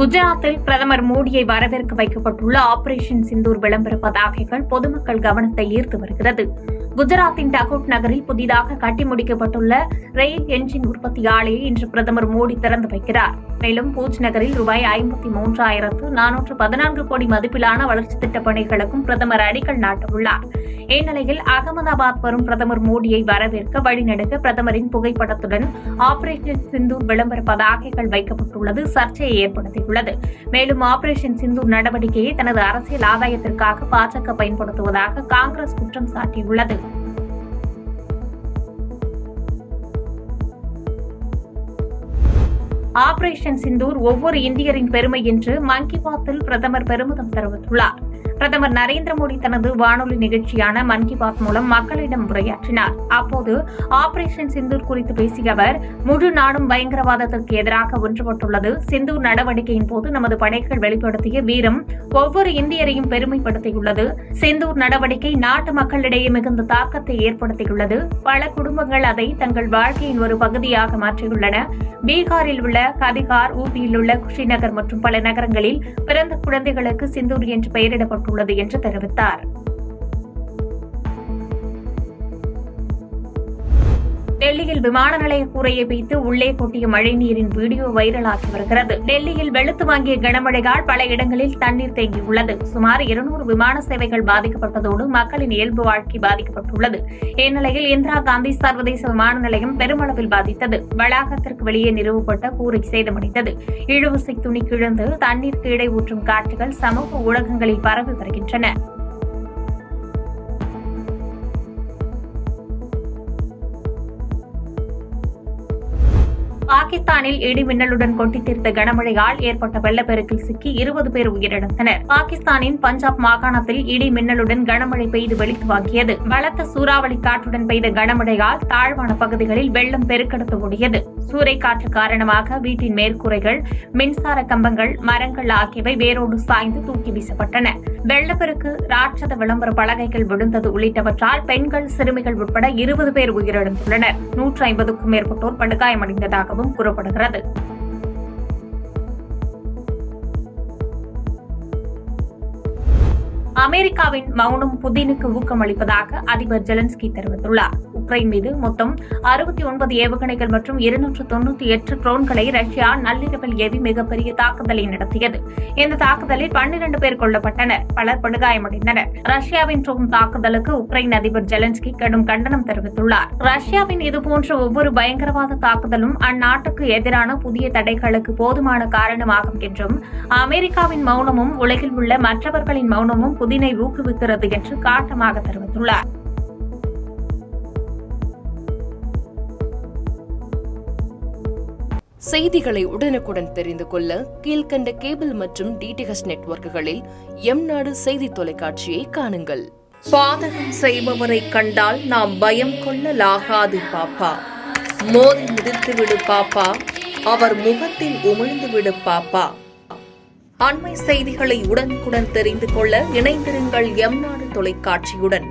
குஜராத்தில் பிரதமர் மோடியை வரவேற்க வைக்கப்பட்டுள்ள ஆபரேஷன் சிந்தூர் விளம்பர பதாகைகள் பொதுமக்கள் கவனத்தை ஈர்த்து வருகிறது. குஜராத்தின் டகோட் நகரில் புதிதாக கட்டி முடிக்கப்பட்டுள்ள ரயில் என்ஜின் உற்பத்தி ஆலையை இன்று பிரதமர் மோடி திறந்து வைக்கிறார். மேலும் பூஜ் நகரில் ரூபாய் 53,414 கோடி மதிப்பிலான வளர்ச்சித் திட்டப் பணிகளுக்கும் பிரதமர் அடிக்கல் நாட்டவுள்ளார். இந்நிலையில் அகமதாபாத் வரும் பிரதமர் மோடியை வரவேற்க வழிநெடுக்க பிரதமரின் புகைப்படத்துடன் ஆபரேஷன் சிந்தூர் விளம்பர பதாகைகள் வைக்கப்பட்டுள்ளது சர்ச்சையை ஏற்படுத்தியுள்ளது. மேலும் ஆபரேஷன் சிந்தூர் நடவடிக்கையை தனது அரசியல் ஆதாயத்திற்காக பாஜக பயன்படுத்துவதாக காங்கிரஸ் குற்றம் சாட்டியுள்ளது. ஆபரேஷன் சிந்தூர் ஒவ்வொரு இந்தியரின் பெருமை என்று மன் கி பாத்தில் பிரதமர் பெருமிதம் தெரிவித்துள்ளார். பிரதமர் நரேந்திர மோடி தனது வானொலி நிகழ்ச்சியான மன் கி பாத் மூலம் மக்களிடம் உரையாற்றினார். அப்போது ஆபரேஷன் சிந்தூர் குறித்து பேசிய அவர், முழு நாடும் பயங்கரவாதத்திற்கு எதிராக ஒன்றுபட்டுள்ளது. சிந்தூர் நடவடிக்கையின் போது நமது படைகள் வெளிப்படுத்திய வீரம் ஒவ்வொரு இந்தியரையும் பெருமைப்படுத்தியுள்ளது. சிந்தூர் நடவடிக்கை நாட்டு மக்களிடையே மிகுந்த தாக்கத்தை ஏற்படுத்தியுள்ளது. பல குடும்பங்கள் அதை தங்கள் வாழ்க்கையின் ஒரு பகுதியாக மாற்றியுள்ளன. பீகாரில் உள்ள கதிகார், ஊபியில் உள்ள குஷிநகர் மற்றும் பல நகரங்களில் பிறந்த குழந்தைகளுக்கு சிந்தூர் என்று பெயரிடப்பட்டுள்ளது என்று தெரிவித்தார். டெல்லியில் விமான நிலைய கூரையை வைத்து உள்ளே கொட்டிய மழைநீரின் வீடியோ வைரலாகி வருகிறது. டெல்லியில் வெளுத்து வாங்கிய கனமழையால் பல இடங்களில் தண்ணீர் தேங்கியுள்ளது. சுமார் 200 விமான சேவைகள் பாதிக்கப்பட்டதோடு மக்களின் இயல்பு வாழ்க்கை பாதிக்கப்பட்டுள்ளது. இந்நிலையில் இந்திரா காந்தி சர்வதேச விமான நிலையம் பெருமளவில் பாதித்தது. வளாகத்திற்கு வெளியே நிறுவப்பட்ட கூரை சேதமடைந்தது. இழுவிசை துணி கிழந்து தண்ணீர் கீழே ஊற்றும் காட்சிகள் சமூக ஊடகங்களில் பரவி வருகின்றன. பாகிஸ்தானில் இடி மின்னலுடன் கொட்டி தீர்த்த கனமழையால் ஏற்பட்ட வெள்ளப்பெருக்கில் சிக்கி 20 பேர் உயிரிழந்தனர். பாகிஸ்தானின் பஞ்சாப் மாகாணத்தில் இடி மின்னலுடன் கனமழை பெய்து வெளுத்து வாங்கியது. பலத்த சூறாவளி காற்றுடன் பெய்த கனமழையால் தாழ்வான பகுதிகளில் வெள்ளம் பெருக்கெடுத்து ஓடியது. சூறைக்காற்று காரணமாக வீட்டின் மேற்கூரைகள், மின்சார கம்பங்கள், மரங்கள் ஆகியவை வேரோடு சாய்ந்து தூக்கி வீசப்பட்டன. வெள்ளப்பெருக்கு, ராட்சத விளம்பர பலகைகள் விழுந்தது உள்ளிட்டவற்றால் பெண்கள், சிறுமிகள் உட்பட 20 பேர் உயிரிழந்துள்ளனர். 150க்கும் மேற்பட்டோர் படுகாயமடைந்ததாகவும் கூறப்படுகிறது. அமெரிக்காவின் மௌனம் புதினுக்கு ஊக்கமளிப்பதாக அதிபர் ஜெலன்ஸ்கி தெரிவித்துள்ளார். உக்ரைன் மீது மொத்தம் 69 ஏவுகணைகள் மற்றும் 298 ட்ரோன்களை ரஷ்யா நள்ளிரவில் ஏவி மிகப்பெரிய தாக்குதலை நடத்தியது. இந்த தாக்குதலில் 12 பேர் கொல்லப்பட்டனர், பலர் படுகாயமடைந்தனர். ரஷ்யாவின் ட்ரோன் தாக்குதலுக்கு உக்ரைன் அதிபர் ஜெலன்ஸ்கி கடும் கண்டனம் தெரிவித்துள்ளார். ரஷ்யாவின் இதுபோன்ற ஒவ்வொரு பயங்கரவாத தாக்குதலும் அந்நாட்டுக்கு எதிரான புதிய தடைகளுக்கு போதுமான காரணமாகும் என்றும், அமெரிக்காவின் மௌனமும் உலகில் உள்ள மற்றவர்களின் மௌனமும் புதினை ஊக்குவிக்கிறது என்று காட்டமாக தெரிவித்துள்ளார். செய்திகளை உடனுக்குடன் தெரிந்து கொள்ள கீழ்கண்ட கேபிள் மற்றும் டிடிஎச் நெட்வொர்க்குகளில் எம்நாடு செய்தி தொலைக்காட்சியை காணுங்கள். பாதகம் செய்பவரை கண்டால் நாம் பயம் கொள்ளலாகாது பாப்பா. மோதி மிதித்துவிடு பாப்பா, அவர் முகத்தில் உமிழ்ந்துவிடு பாப்பா. அண்மை செய்திகளை உடனுக்குடன் தெரிந்து கொள்ள இணைந்திருங்கள் எம்நாடு தொலைக்காட்சியுடன்.